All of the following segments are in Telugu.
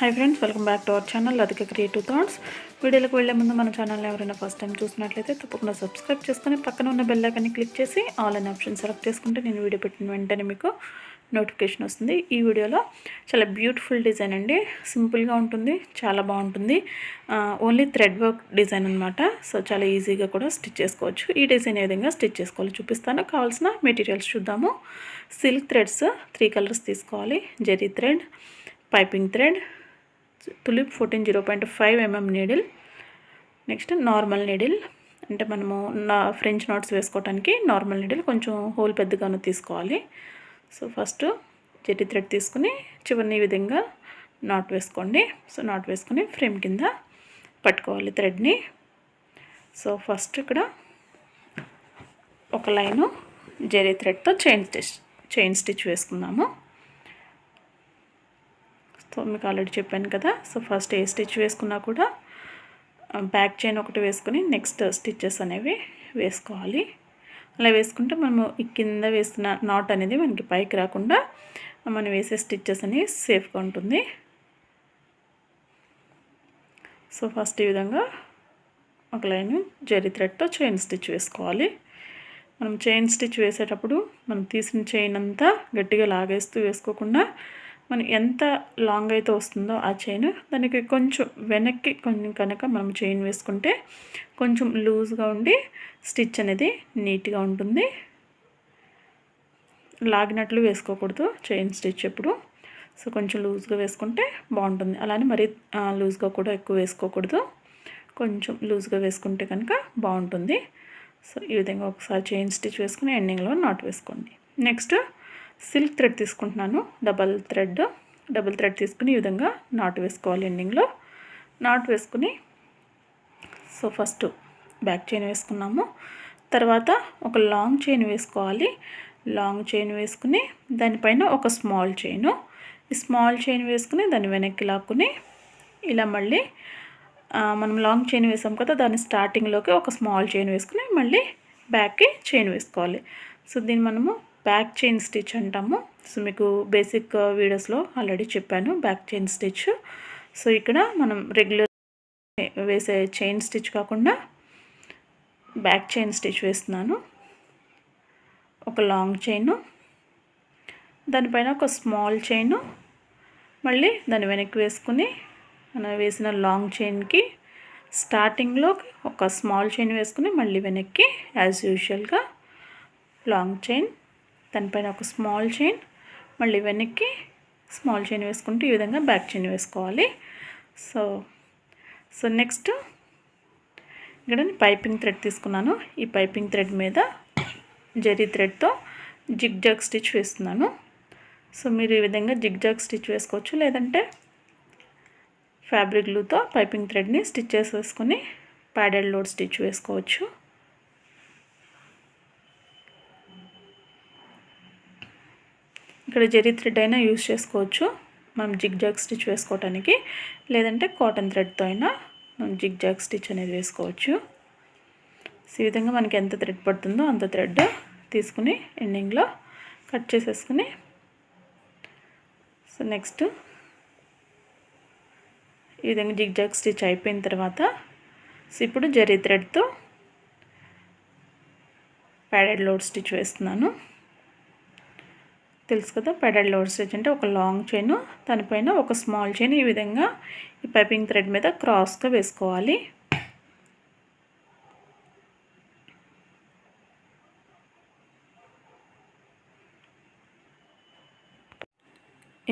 Hi friends, welcome back to our channel Radhika creative thoughts. వీడియోలకు వెళ్ళే ముందు మన ఛానల్ని ఎవరైనా ఫస్ట్ టైం చూసినట్లయితే తప్పకుండా సబ్స్క్రైబ్ చేసుకొని పక్కన ఉన్న బెల్ ఐకాన్ని క్లిక్ చేసి ఆల్ అనే ఆప్షన్ సెలెక్ట్ చేసుకుంటే నేను వీడియో పెట్టిన వెంటనే మీకు నోటిఫికేషన్ వస్తుంది. ఈ వీడియోలో చాలా బ్యూటిఫుల్ డిజైన్ అండి, సింపుల్గా ఉంటుంది, చాలా బాగుంటుంది. ఓన్లీ థ్రెడ్ వర్క్ డిజైన్ అనమాట. సో చాలా ఈజీగా కూడా స్టిచ్ చేసుకోవచ్చు. ఈ డిజైన్ ఏ విధంగా స్టిచ్ చేసుకోవాలో చూపిస్తాను. కావాల్సిన మెటీరియల్స్ చూద్దాము. సిల్క్ థ్రెడ్స్ 3 కలర్స్ తీసుకోవాలి. Zari thread, piping thread, Tulip 14 0.5 mm needle, next normal needle, అంటే మనము ఫ్రెంచ్ నాట్స్ వేసుకోవడానికి నార్మల్ నీడిల్ కొంచెం హోల్ పెద్దగాను తీసుకోవాలి. సో ఫస్ట్ జెరీ థ్రెడ్ తీసుకుని చివరిని ఈ విధంగా నాట్ వేసుకోండి. సో నాట్ వేసుకొని ఫ్రేమ్ కింద పట్టుకోవాలి థ్రెడ్ని. సో ఫస్ట్ ఇక్కడ ఒక లైను జెరీ థ్రెడ్తో చైన్ స్టిచ్ వేసుకుందాము. సో మీకు ఆల్రెడీ చెప్పాను కదా. సో ఫస్ట్ ఏ స్టిచ్ వేసుకున్నా కూడా బ్యాక్ చైన్ ఒకటి వేసుకొని నెక్స్ట్ స్టిచ్చెస్ అనేవి వేసుకోవాలి. అలా వేసుకుంటే మనము ఈ కింద వేసిన నాట్ అనేది మనకి పైకి రాకుండా మనం వేసే స్టిచ్చెస్ అనేవి సేఫ్గా ఉంటుంది. సో ఫస్ట్ ఈ విధంగా ఒక లైన్ జెరీ థ్రెడ్తో చైన్ స్టిచ్ వేసుకోవాలి. మనం చైన్ స్టిచ్ వేసేటప్పుడు మనం తీసిన చైన్ అంతా గట్టిగా లాగేస్తూ వేసుకోకుండా మనం ఎంత లాంగ్ అయితే వస్తుందో ఆ చైన్ దానికి కొంచెం వెనక్కి కనుక మనం చైన్ వేసుకుంటే కొంచెం లూజ్గా ఉండి స్టిచ్ అనేది నీట్గా ఉంటుంది. లాగినట్లు వేసుకోకూడదు చైన్ స్టిచ్ ఎప్పుడు. సో కొంచెం లూజ్గా వేసుకుంటే బాగుంటుంది. అలానే మరీ లూజ్గా కూడా ఎక్కువ వేసుకోకూడదు, కొంచెం లూజ్గా వేసుకుంటే కనుక బాగుంటుంది. సో ఈ విధంగా ఒకసారి చైన్ స్టిచ్ వేసుకుని ఎండింగ్లో నాట్ వేసుకోండి. నెక్స్ట్ సిల్క్ థ్రెడ్ తీసుకుంటున్నాను. డబల్ థ్రెడ్ తీసుకుని ఈ విధంగా నాట్ వేసుకోవాలి. ఎండింగ్లో నాట్ వేసుకుని సో ఫస్ట్ బ్యాక్ చైన్ వేసుకున్నాము. తర్వాత ఒక లాంగ్ చైన్ వేసుకోవాలి. లాంగ్ చైన్ వేసుకుని దానిపైన ఒక స్మాల్ చైను, ఈ స్మాల్ చైన్ వేసుకుని దాన్ని వెనక్కి లాక్కుని ఇలా మళ్ళీ మనం లాంగ్ చైన్ వేసాం కదా, దాని స్టార్టింగ్లోకి ఒక స్మాల్ చైన్ వేసుకుని మళ్ళీ బ్యాక్కి చైన్ వేసుకోవాలి. సో దీన్ని మనము బ్యాక్ చైన్ స్టిచ్ అంటాము. సో మీకు బేసిక్ వీడియోస్లో ఆల్రెడీ చెప్పాను బ్యాక్ చైన్ స్టిచ్. సో ఇక్కడ మనం రెగ్యులర్ వేసే చైన్ స్టిచ్ కాకుండా బ్యాక్ చైన్ స్టిచ్ వేస్తున్నాను. ఒక లాంగ్ చైను, దానిపైన ఒక స్మాల్ చైను, మళ్ళీ దాన్ని వెనక్కి వేసుకుని మనం వేసిన లాంగ్ చైన్కి స్టార్టింగ్లో ఒక స్మాల్ చైన్ వేసుకుని మళ్ళీ వెనక్కి యాజ్ యూజువల్గా లాంగ్ చైన్, దానిపైన ఒక స్మాల్ చైన్, మళ్ళీ వెనక్కి స్మాల్ చైన్ వేసుకుంటూ ఈ విధంగా బ్యాక్ చైన్ వేసుకోవాలి. సో నెక్స్ట్ ఇక్కడ పైపింగ్ థ్రెడ్ తీసుకున్నాను. ఈ పైపింగ్ థ్రెడ్ మీద జెరీ థ్రెడ్తో జిగ్జాగ్ స్టిచ్ వేస్తున్నాను. సో మీరు ఈ విధంగా జిగ్జాగ్ స్టిచ్ వేసుకోవచ్చు, లేదంటే ఫ్యాబ్రిక్ గ్లూతో పైపింగ్ థ్రెడ్ని స్టిచ్ చేసేసుకొని ప్యాడెడ్ లోడ్ స్టిచ్ వేసుకోవచ్చు. ఇక్కడ జెరీ థ్రెడ్ అయినా యూజ్ చేసుకోవచ్చు మనం జిగ్జాగ్ స్టిచ్ వేసుకోవడానికి, లేదంటే కాటన్ థ్రెడ్తో అయినా మనం జిగ్జాగ్ స్టిచ్ అనేది వేసుకోవచ్చు. ఈ విధంగా మనకి ఎంత థ్రెడ్ పడుతుందో అంత థ్రెడ్ తీసుకుని ఎండింగ్లో కట్ చేసేసుకుని సో నెక్స్ట్ ఈ విధంగా జిగ్జాగ్ స్టిచ్ అయిపోయిన తర్వాత ఇప్పుడు జెరీ థ్రెడ్తో ప్యాడెడ్ లోడ్ స్టిచ్ వేస్తున్నాను. తెలుసు కదా, ప్యాడెడ్ లోడ్ స్టిచ్ అంటే ఒక లాంగ్ చైన్, దానిపైన ఒక స్మాల్ చైన్ ఈ విధంగా ఈ పైపింగ్ థ్రెడ్ మీద క్రాస్గా వేసుకోవాలి.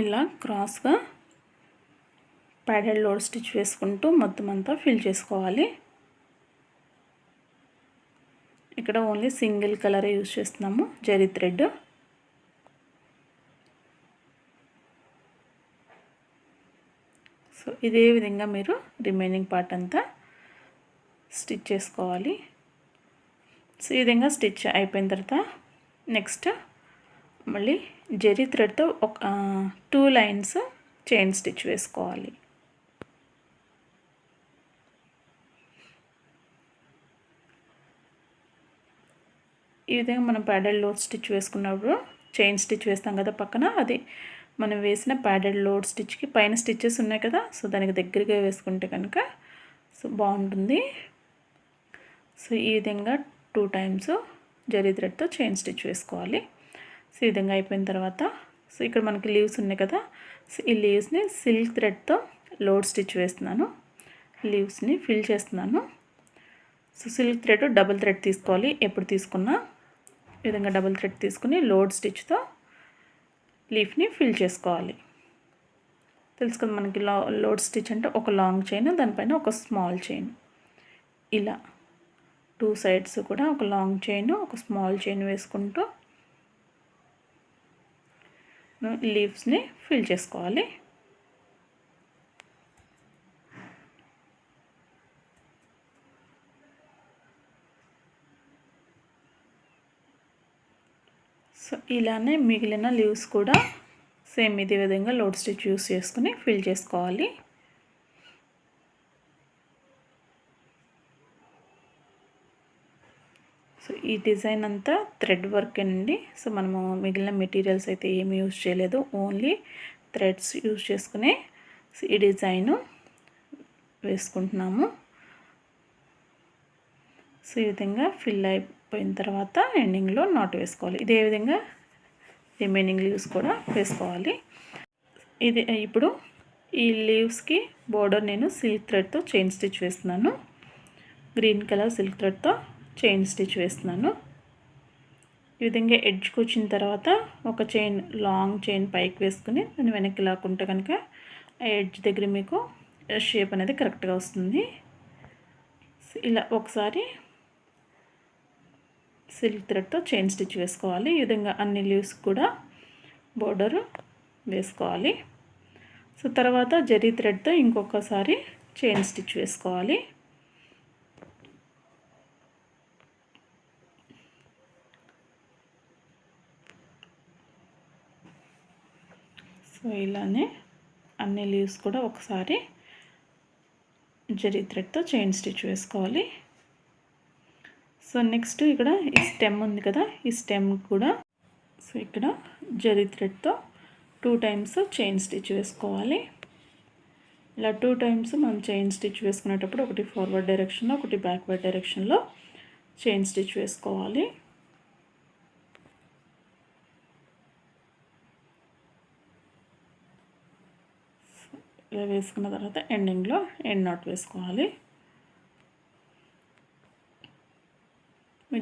ఇలా క్రాస్గా ప్యాడెడ్ లోడ్ స్టిచ్ వేసుకుంటూ మొత్తం అంతా ఫిల్ చేసుకోవాలి. ఇక్కడ ఓన్లీ సింగిల్ కలరే యూజ్ చేస్తున్నాము, జెరీ థ్రెడ్. సో ఇదే విధంగా మీరు రిమైనింగ్ పార్ట్ అంతా స్టిచ్ చేసుకోవాలి. సో ఈ విధంగా స్టిచ్ అయిపోయిన తర్వాత నెక్స్ట్ మళ్ళీ జెరీ థ్రెడ్తో ఒక 2 లైన్స్ చైన్ స్టిచ్ వేసుకోవాలి. ఈ విధంగా మనం ప్యాడెడ్ లోడ్ స్టిచ్ వేసుకున్నప్పుడు చైన్ స్టిచ్ వేస్తాం కదా పక్కన, అది మనం వేసిన ప్యాడెడ్ లోడ్ స్టిచ్కి పైన స్టిచ్చెస్ ఉన్నాయి కదా, సో దానికి దగ్గరగా వేసుకుంటే కనుక సో బాగుంటుంది. సో ఈ విధంగా 2 టైమ్స్ జరీ థ్రెడ్తో చైన్ స్టిచ్ వేసుకోవాలి. సో ఈ విధంగా అయిపోయిన తర్వాత సో ఇక్కడ మనకి లీవ్స్ ఉన్నాయి కదా, సో ఈ లీవ్స్ని సిల్క్ థ్రెడ్తో లోడ్ స్టిచ్ వేస్తున్నాను. లీవ్స్ని ఫిల్ చేస్తున్నాను. So silk thread double thread తీసుకోవాలి. ఎప్పుడు తీసుకున్నా ఈ విధంగా డబుల్ థ్రెడ్ తీసుకుని లోడ్ స్టిచ్తో లీఫ్ని ఫిల్ చేసుకోవాలి. తెలుసు కదా మనకి లోడ్ స్టిచ్ అంటే ఒక లాంగ్ చైన్, దానిపైన ఒక స్మాల్ చైన్, ఇలా 2 సైడ్స్ కూడా ఒక లాంగ్ చైన్ ఒక స్మాల్ చైన్ వేసుకుంటూ లీవ్స్ని ఫిల్ చేసుకోవాలి. సో ఇలానే మిగిలిన లీవ్స్ కూడా సేమ్ ఇదే విధంగా లోడ్ స్టిచ్ యూస్ చేసుకుని ఫిల్ చేసుకోవాలి. సో ఈ డిజైన్ అంతా థ్రెడ్ వర్క్ అండి. సో మనము మిగిలిన మెటీరియల్స్ అయితే ఏమి యూజ్ చేయలేదు, ఓన్లీ థ్రెడ్స్ యూజ్ చేసుకుని ఈ డిజైను వేసుకుంటున్నాము. సో ఈ విధంగా ఫిల్ అయిపోయిన తర్వాత ఎండింగ్లో నాట్ వేసుకోవాలి. ఇదే విధంగా రిమైనింగ్ లీవ్స్ కూడా వేసుకోవాలి. ఇది ఇప్పుడు ఈ లీవ్స్కి బోర్డర్ నేను సిల్క్ థ్రెడ్తో చైన్ స్టిచ్ వేస్తున్నాను. గ్రీన్ కలర్ సిల్క్ థ్రెడ్తో చైన్ స్టిచ్ వేస్తున్నాను. ఈ విధంగా ఎడ్జ్కి వచ్చిన తర్వాత ఒక చైన్ లాంగ్ చైన్ పైకి వేసుకుని దాన్ని వెనక్కి లాక్కుంటే కనుక ఆ ఎడ్జ్ దగ్గర మీకు షేప్ అనేది కరెక్ట్గా వస్తుంది. ఇలా ఒకసారి సిల్క్ థ్రెడ్తో చైన్ స్టిచ్ వేసుకోవాలి. ఈ విధంగా అన్ని లీవ్స్ కూడా బోర్డర్ వేసుకోవాలి. సో తర్వాత జరీ థ్రెడ్తో ఇంకొకసారి చైన్ స్టిచ్ వేసుకోవాలి. సో ఇలానే అన్ని లీవ్స్ కూడా ఒకసారి జరీ థ్రెడ్తో చైన్ స్టిచ్ వేసుకోవాలి. సో నెక్స్ట్ ఇక్కడ ఈ స్టెమ్ ఉంది కదా, ఈ స్టెమ్ కూడా సో ఇక్కడ జరీ థ్రెడ్తో 2 టైమ్స్ చైన్ స్టిచ్ వేసుకోవాలి. ఇలా 2 టైమ్స్ మనం చైన్ స్టిచ్ వేసుకునేటప్పుడు ఒకటి ఫార్వర్డ్ డైరెక్షన్లో ఒకటి బ్యాక్వర్డ్ డైరెక్షన్లో చైన్ స్టిచ్ వేసుకోవాలి. ఇలా వేసుకున్న తర్వాత ఎండింగ్లో ఎండ్ నాట్ వేసుకోవాలి.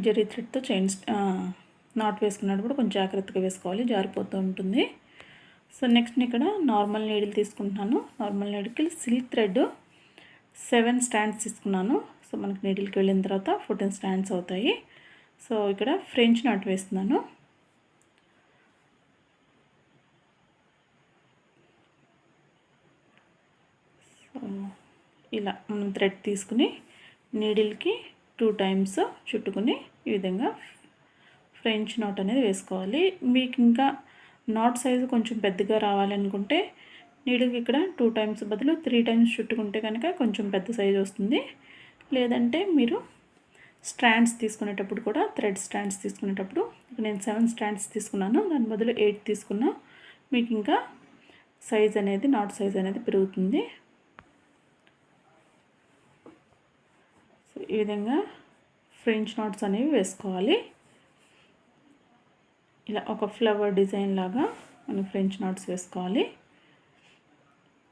జరీ థ్రెడ్తో చైన్ నాట్ వేసుకున్నప్పుడు కొంచెం జాగ్రత్తగా వేసుకోవాలి, జారిపోతూ ఉంటుంది. సో నెక్స్ట్ ఇక్కడ నార్మల్ నీడిల్ తీసుకుంటున్నాను. నార్మల్ నీడిల్కి సిల్క్ థ్రెడ్ 7 స్టాండ్స్ తీసుకున్నాను. సో మనకి నీడిల్కి వెళ్ళిన తర్వాత 14 స్టాండ్స్ అవుతాయి. సో ఇక్కడ ఫ్రెంచ్ నాట్ వేస్తున్నాను. సో ఇలా మనం థ్రెడ్ తీసుకుని నీడిల్కి 2 టైమ్స్ చుట్టుకుని ఈ విధంగా ఫ్రెంచ్ నాట్ అనేది వేసుకోవాలి. మీకు ఇంకా నాట్ సైజు కొంచెం పెద్దగా రావాలనుకుంటే నీడిల్కి ఇక్కడ 2 టైమ్స్ బదులు 3 టైమ్స్ చుట్టుకుంటే కనుక కొంచెం పెద్ద సైజు వస్తుంది. లేదంటే మీరు స్ట్రాండ్స్ తీసుకునేటప్పుడు కూడా థ్రెడ్ స్ట్రాండ్స్ తీసుకునేటప్పుడు నేను 7 స్ట్రాండ్స్ తీసుకున్నాను, దాని బదులు 8 తీసుకున్నా మీకు ఇంకా సైజ్ అనేది నాట్ సైజ్ అనేది పెరుగుతుంది. సో ఈ విధంగా ఫ్రెంచ్ నాట్స్ అనేవి వేసుకోవాలి. ఇలా ఒక ఫ్లవర్ డిజైన్ లాగా మనం ఫ్రెంచ్ నాట్స్ వేసుకోవాలి.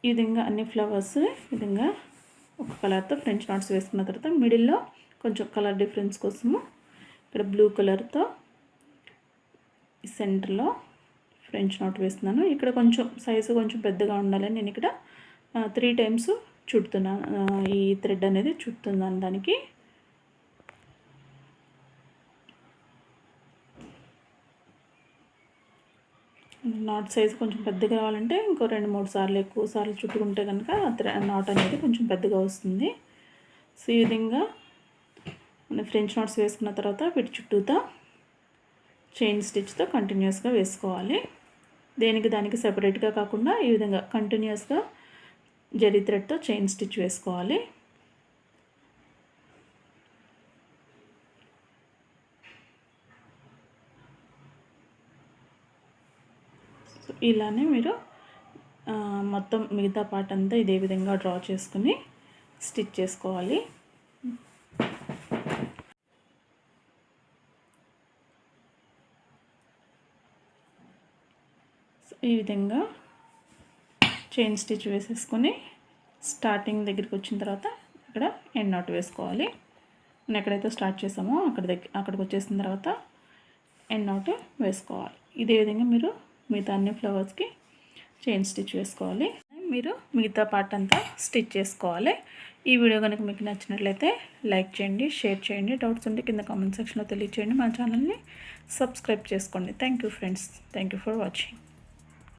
ఈ విధంగా అన్ని ఫ్లవర్స్ ఈ విధంగా ఒక కలర్తో ఫ్రెంచ్ నాట్స్ వేసుకున్న తర్వాత మిడిల్లో కొంచెం కలర్ డిఫరెన్స్ కోసము ఇక్కడ బ్లూ కలర్తో ఈ సెంటర్లో ఫ్రెంచ్ నాట్ వేస్తున్నాను. ఇక్కడ కొంచెం సైజు కొంచెం పెద్దగా ఉండాలని నేను ఇక్కడ 3 టైమ్స్ చుడుతున్నాను. ఈ థ్రెడ్ అనేది చుడుతున్నాను. దానికి నాట్ సైజు కొంచెం పెద్దగా కావాలంటే ఇంకో 2-3 సార్లు ఎక్కువ సార్లు చుట్టుకుంటే కనుక నాట్ అనేది కొంచెం పెద్దగా వస్తుంది. సో ఈ విధంగా మనం ఫ్రెంచ్ నాట్స్ వేసుకున్న తర్వాత వీటి చుట్టూతో చైన్ స్టిచ్తో కంటిన్యూస్గా వేసుకోవాలి. దేనికి దానికి సెపరేట్గా కాకుండా ఈ విధంగా కంటిన్యూస్గా జరీ థ్రెడ్తో చైన్ స్టిచ్ వేసుకోవాలి. సో ఇలానే మీరు మొత్తం మిగతా పార్ట్ అంతా ఇదే విధంగా డ్రా చేసుకుని స్టిచ్ చేసుకోవాలి. ఈ విధంగా చైన్ స్టిచ్ వేసేసుకొని స్టార్టింగ్ దగ్గరికి వచ్చిన తర్వాత ఇక్కడ ఎండ్ నాట్ వేసుకోవాలి. మనం ఎక్కడైతే స్టార్ట్ చేసామో అక్కడికి వచ్చేసిన తర్వాత ఎండ్ నాట్ వేసుకోవాలి. ఇదే విధంగా మీరు మిగతా అన్ని ఫ్లవర్స్కి చైన్ స్టిచ్ వేసుకోవాలి. మీరు మిగతా పార్ట్ అంతా స్టిచ్ చేసుకోవాలి. ఈ వీడియో కనుక మీకు నచ్చినట్లయితే లైక్ చేయండి, షేర్ చేయండి. డౌట్స్ ఉంటే కింద కామెంట్ సెక్షన్లో తెలియచేయండి. మన ఛానల్ని సబ్స్క్రైబ్ చేసుకోండి. Thank you friends. Thank you for watching.